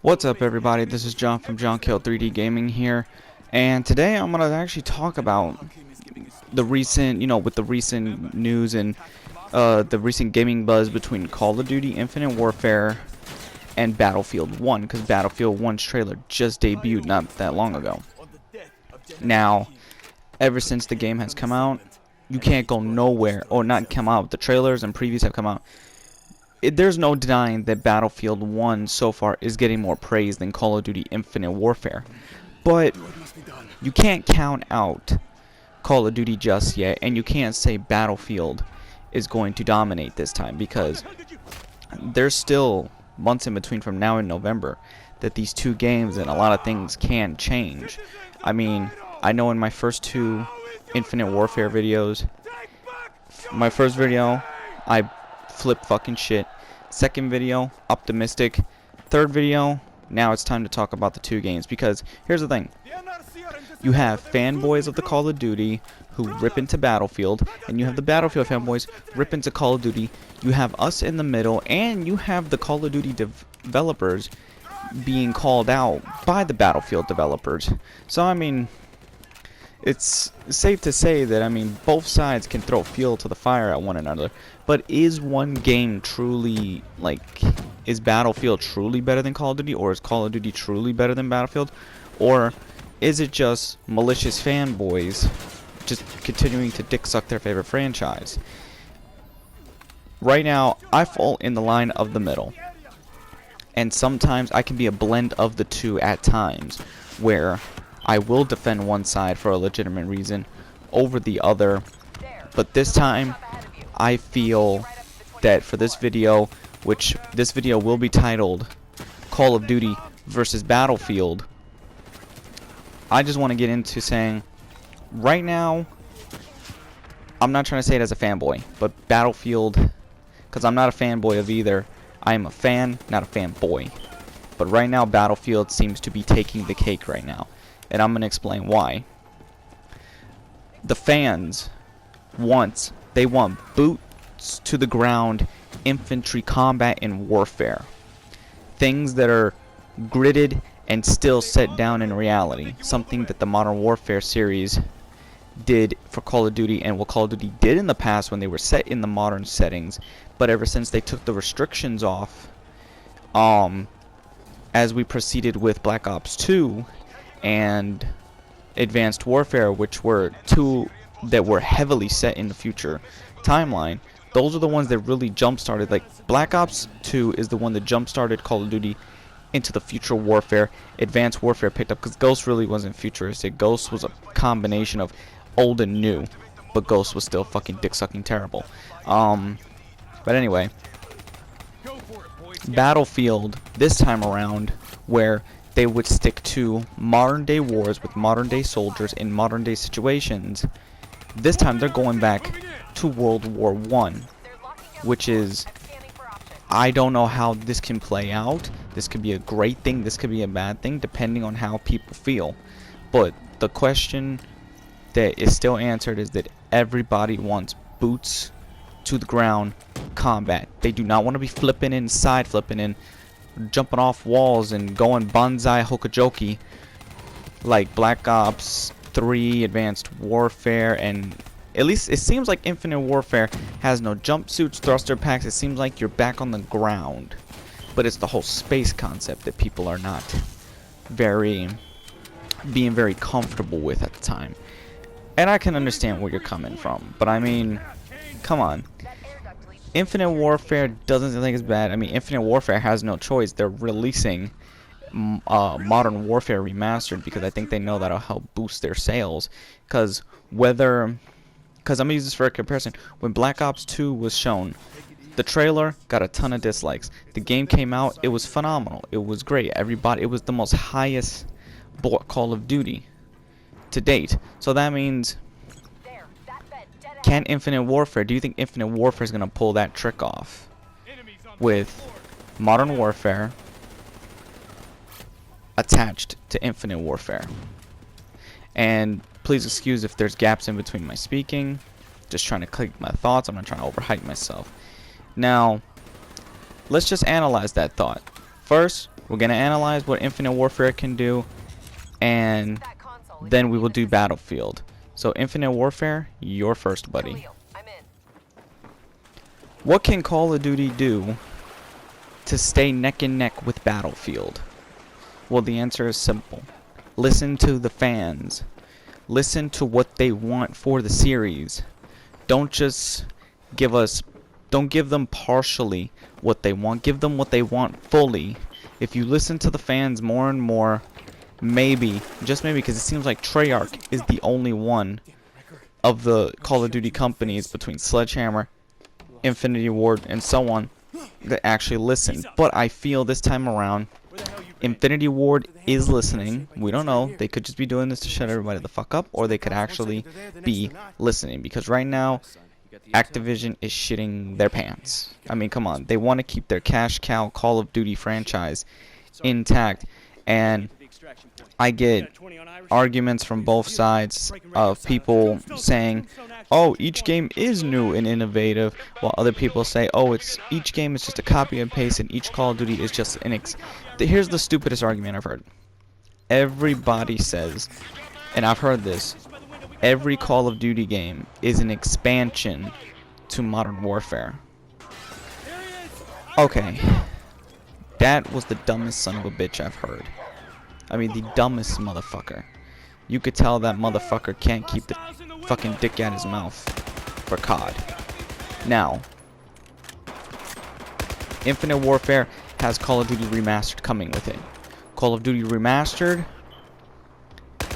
What's up, everybody? This is John from John Kill 3D Gaming here, and today I'm gonna actually talk about the recent, with the recent news and the recent gaming buzz between Call of Duty Infinite Warfare and Battlefield 1, because Battlefield 1's trailer just debuted not that long ago. Now, ever since the game has come out, you can't go nowhere, or not come out. The trailers and previews have come out. There's no denying that Battlefield 1 so far is getting more praise than Call of Duty Infinite Warfare. But you can't count out Call of Duty just yet, and you can't say Battlefield is going to dominate this time, because there's still months in between from now and November that these two games and a lot of things can change. I mean, I know in my first two Infinite Warfare videos, my first video, I flipped fucking shit. Second video, optimistic. Third video, now it's time to talk about the two games, because here's the thing. You have fanboys of the Call of Duty who rip into Battlefield, and you have the Battlefield fanboys rip into Call of Duty. You have us in the middle, and you have the Call of Duty developers being called out by the Battlefield developers. So, I mean, it's safe to say that, both sides can throw fuel to the fire at one another. But is one game truly, is Battlefield truly better than Call of Duty? Or is Call of Duty truly better than Battlefield? Or is it just malicious fanboys just continuing to dick suck their favorite franchise? Right now, I fall in the line of the middle. And sometimes I can be a blend of the two at times, where I will defend one side for a legitimate reason over the other. But this time, I feel that for this video, which this video will be titled Call of Duty versus Battlefield, I just want to get into saying, right now, I'm not trying to say it as a fanboy, but Battlefield, because I'm not a fanboy of either. I am a fan, not a fanboy. But right now, Battlefield seems to be taking the cake right now. And I'm going to explain why. The fans want boots to the ground infantry combat and warfare. Things that are gridded and still set down in reality. Something that the Modern Warfare series did for Call of Duty, and what Call of Duty did in the past when they were set in the modern settings. But ever since they took the restrictions off, as we proceeded with Black Ops 2 and Advanced Warfare, which were two that were heavily set in the future timeline, those are the ones that really jump-started. Like, Black Ops 2 is the one that jump-started Call of Duty into the future warfare. Advanced Warfare picked up, because Ghost really wasn't futuristic. Ghost was a combination of old and new, but Ghost was still fucking dick-sucking terrible. But anyway, Battlefield this time around, where they would stick to modern day wars with modern day soldiers in modern day situations, this time they're going back to World War I, which is, I don't know how this can play out. This could be a great thing, this could be a bad thing, depending on how people feel. But the question that is still answered is that everybody wants boots to the ground combat. They do not want to be flipping in, side flipping in, jumping off walls and going bonsai hokajoki like Black Ops 3, Advanced Warfare, and at least it seems like Infinite Warfare has no jumpsuits, thruster packs. It seems like you're back on the ground. But it's the whole space concept that people are not being very comfortable with at the time. And I can understand where you're coming from, but I mean, come on. Infinite Warfare doesn't think it's bad. Infinite Warfare has no choice. They're releasing Modern Warfare Remastered, because I think they know that'll help boost their sales. Because I'm going to use this for a comparison. When Black Ops 2 was shown, the trailer got a ton of dislikes. The game came out, it was phenomenal. It was great. It was the most highest bought Call of Duty to date. So that means, can Infinite Warfare, do you think Infinite Warfare is going to pull that trick off with Modern Warfare attached to Infinite Warfare? And please excuse if there's gaps in between my speaking. Just trying to click my thoughts. I'm not trying to overhype myself. Now, let's just analyze that thought. First, we're gonna analyze what Infinite Warfare can do, and then we will do Battlefield. So Infinite Warfare, you're first, buddy. What can Call of Duty do to stay neck and neck with Battlefield? Well, the answer is simple. Listen to the fans. Listen to what they want for the series. Don't just don't give them partially what they want. Give them what they want fully. If you listen to the fans more and more, maybe, just maybe, because it seems like Treyarch is the only one of the Call of Duty companies between Sledgehammer, Infinity Ward, and so on that actually listen. But I feel this time around, Infinity Ward is listening. We don't know. They could just be doing this to shut everybody the fuck up, or they could actually be listening. Because right now, Activision is shitting their pants. I mean, come on. They want to keep their cash cow Call of Duty franchise intact. And I get arguments from both sides of people saying, oh, each game is new and innovative, while other people say, oh, each game is just a copy and paste, and each Call of Duty is just an here's the stupidest argument I've heard. Everybody says, and I've heard this, every Call of Duty game is an expansion to Modern Warfare. Okay, that was the dumbest son of a bitch I've heard. I mean, the dumbest motherfucker. You could tell that motherfucker can't keep the fucking dick out his mouth for COD. Now, Infinite Warfare has Call of Duty Remastered coming with it. Call of Duty Remastered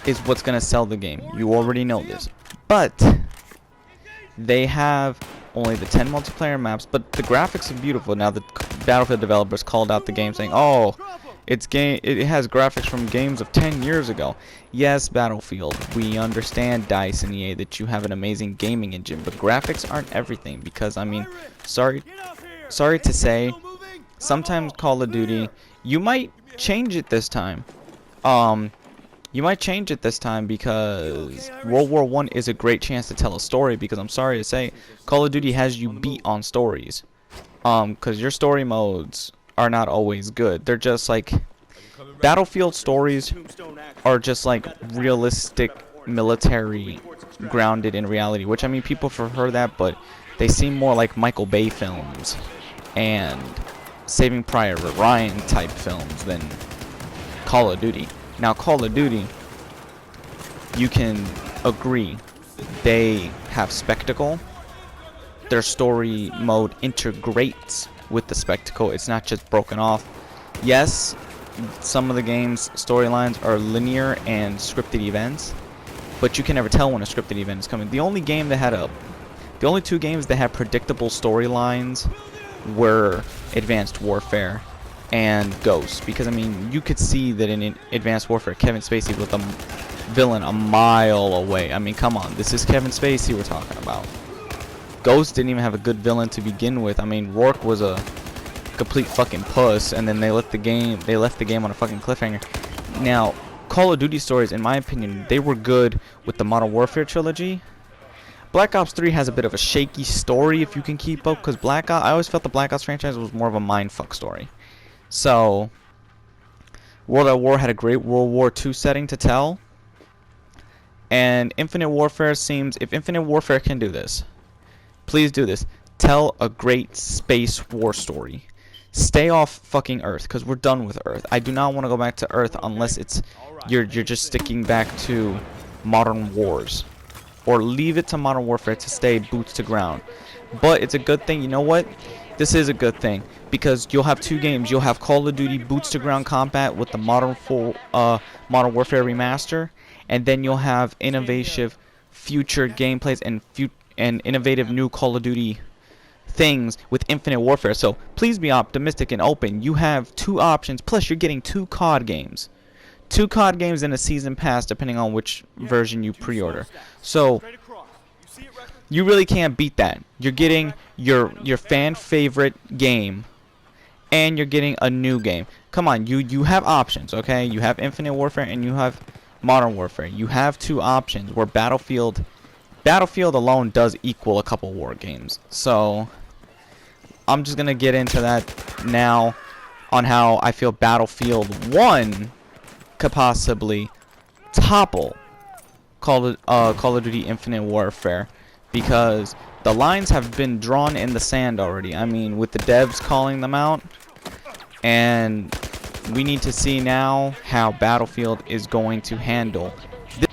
is what's gonna sell the game. You already know this. But they have only the 10 multiplayer maps, but the graphics are beautiful. Now the Battlefield developers called out the game saying, oh, it has graphics from games of 10 years ago. Yes, Battlefield, we understand, DICE and EA, that you have an amazing gaming engine, but graphics aren't everything, because, I mean, sorry to say, sometimes Call of Duty, you might change it this time. You might change it this time because World War I is a great chance to tell a story, because I'm sorry to say, Call of Duty has you beat on stories. Because your story modes are not always good. They're just like, Battlefield stories are just like realistic military grounded in reality, which, I mean, people prefer that, but they seem more like Michael Bay films and Saving Private Ryan type films than Call of Duty. Now, Call of Duty, you can agree, they have spectacle. Their story mode integrates with the spectacle. It's not just broken off. Yes, some of the game's storylines are linear and scripted events, but you can never tell when a scripted event is coming. The only two games that had predictable storylines were Advanced Warfare and Ghost, because, I mean, you could see that in Advanced Warfare, Kevin Spacey was the villain a mile away. I mean, come on, this is Kevin Spacey we're talking about. Ghost didn't even have a good villain to begin with. I mean, Rourke was a complete fucking puss, and then they left the game on a fucking cliffhanger. Now, Call of Duty stories, in my opinion, they were good with the Modern Warfare trilogy. Black Ops 3 has a bit of a shaky story if you can keep up, because I always felt the Black Ops franchise was more of a mindfuck story. So, World at War had a great World War II setting to tell, and Infinite Warfare seems, if Infinite Warfare can do this, please do this. Tell a great space war story. Stay off fucking Earth, because we're done with Earth. I do not want to go back to Earth unless you're just sticking back to Modern Wars, or leave it to Modern Warfare to stay boots to ground. But it's a good thing. You know what? This is a good thing, because you'll have two games. You'll have Call of Duty boots to ground combat with the Modern Warfare remaster, and then you'll have innovative future gameplays and innovative new Call of Duty things with Infinite Warfare. So please be optimistic and open. You have two options, plus you're getting two COD games. Two COD games and a season pass, depending on which version you pre-order. So you really can't beat that. You're getting your fan favorite game, and you're getting a new game. Come on, you have options, okay? You have Infinite Warfare and you have Modern Warfare. You have two options, where Battlefield alone does equal a couple war games. So I'm just gonna get into that now. on how I feel Battlefield 1 could possibly topple Call of Duty Infinite Warfare, because the lines have been drawn in the sand already. I mean, with the devs calling them out, and we need to see now how Battlefield is going to handle this.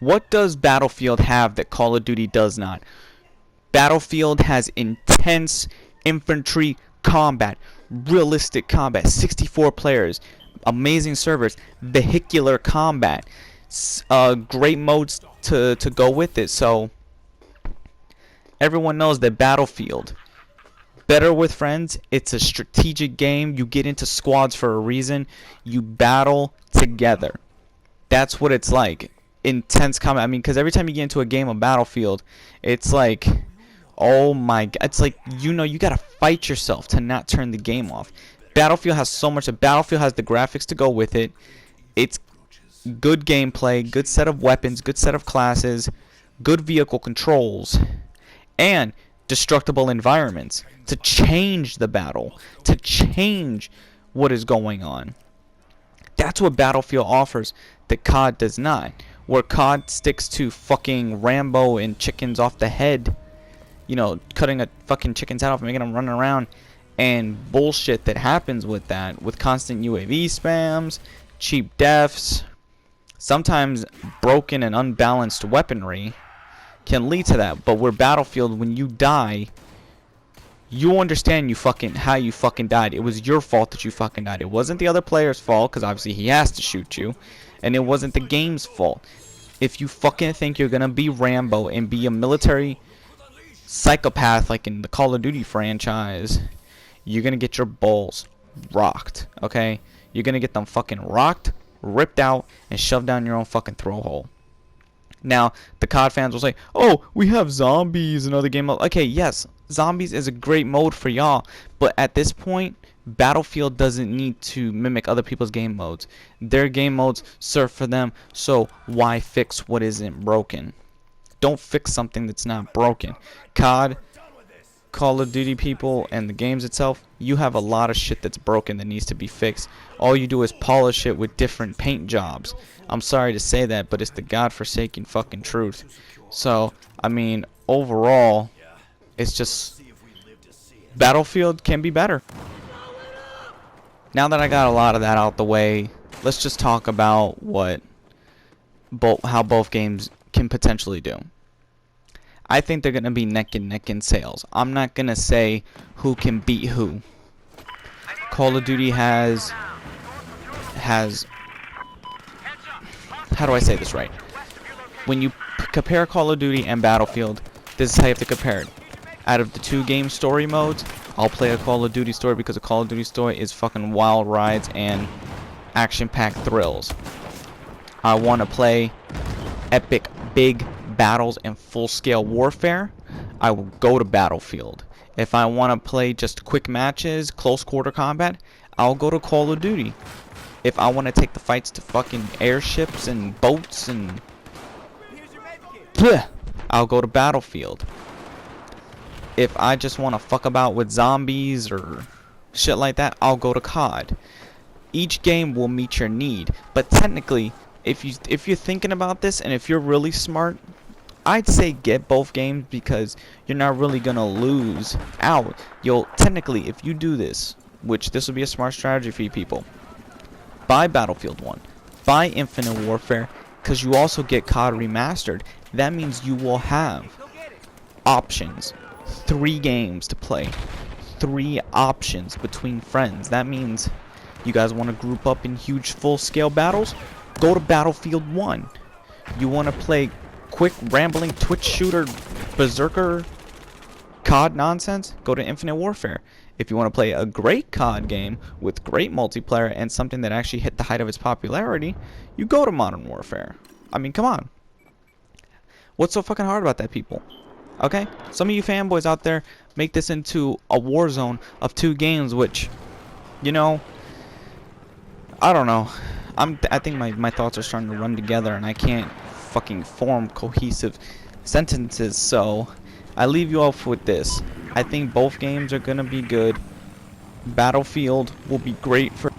What does Battlefield have that Call of Duty does not? Battlefield has intense infantry combat, realistic combat, 64 players, amazing servers, vehicular combat, great modes to go with it. So everyone knows that Battlefield, better with friends, it's a strategic game. You get into squads for a reason. You battle together. That's what it's like. Intense combat. I mean, because every time you get into a game of Battlefield, it's like, oh my god, it's like, you know, you gotta fight yourself to not turn the game off. Battlefield has so much. Battlefield has the graphics to go with it. It's good gameplay, good set of weapons, good set of classes, good vehicle controls, and destructible environments to change the battle, to change what is going on. That's what Battlefield offers that COD does not. Where COD sticks to fucking Rambo and chickens off the head, you know, cutting a fucking chicken's head off and making them run around, and bullshit that happens with that, with constant UAV spams, cheap deaths, sometimes broken and unbalanced weaponry can lead to that. But where Battlefield, when you die, you understand how you fucking died. It was your fault that you fucking died. It wasn't the other player's fault, because obviously he has to shoot you, and it wasn't the game's fault. If you fucking think you're gonna be Rambo and be a military psychopath like in the Call of Duty franchise, you're gonna get your balls rocked, okay? You're gonna get them fucking rocked, ripped out, and shoved down your own fucking throw hole. Now, the COD fans will say, oh, we have zombies and other game modes. Okay, yes, zombies is a great mode for y'all, but at this point, Battlefield doesn't need to mimic other people's game modes. Their game modes serve for them, so why fix what isn't broken? Don't fix something that's not broken. COD, Call of Duty people, and the games itself, you have a lot of shit that's broken that needs to be fixed. All you do is polish it with different paint jobs. I'm sorry to say that, but it's the godforsaken fucking truth. So, I mean, overall, it's just Battlefield can be better. Now that I got a lot of that out the way, let's just talk about how both games can potentially do. I think they're going to be neck and neck in sales. I'm not going to say who can beat who. Call of Duty has how do I say this right? When you compare Call of Duty and Battlefield, this is how you have to compare it. Out of the two game story modes, I'll play a Call of Duty story because a Call of Duty story is fucking wild rides and action-packed thrills. I want to play epic big battles and full-scale warfare, I will go to Battlefield. If I want to play just quick matches, close quarter combat, I'll go to Call of Duty. If I want to take the fights to fucking airships and boats and I'll go to Battlefield. If I just want to fuck about with zombies or shit like that, I'll go to COD. Each game will meet your need, but technically, if you're thinking about this and if you're really smart, I'd say get both games because you're not really gonna lose out. You'll technically, if you do this, which this will be a smart strategy for you people, buy Battlefield 1, buy Infinite Warfare, because you also get COD Remastered. That means you will have options. 3 games to play. 3 options between friends. That means you guys want to group up in huge full-scale battles? Go to Battlefield 1. You want to play quick, rambling, Twitch shooter, berserker, COD nonsense? Go to Infinite Warfare. If you want to play a great COD game with great multiplayer and something that actually hit the height of its popularity, you go to Modern Warfare. I mean, come on. What's so fucking hard about that, people? Okay? Some of you fanboys out there make this into a war zone of 2 games, which, you know, I don't know. I think my thoughts are starting to run together and I can't fucking form cohesive sentences, so I leave you off with this. I think both games are gonna be good. Battlefield will be great for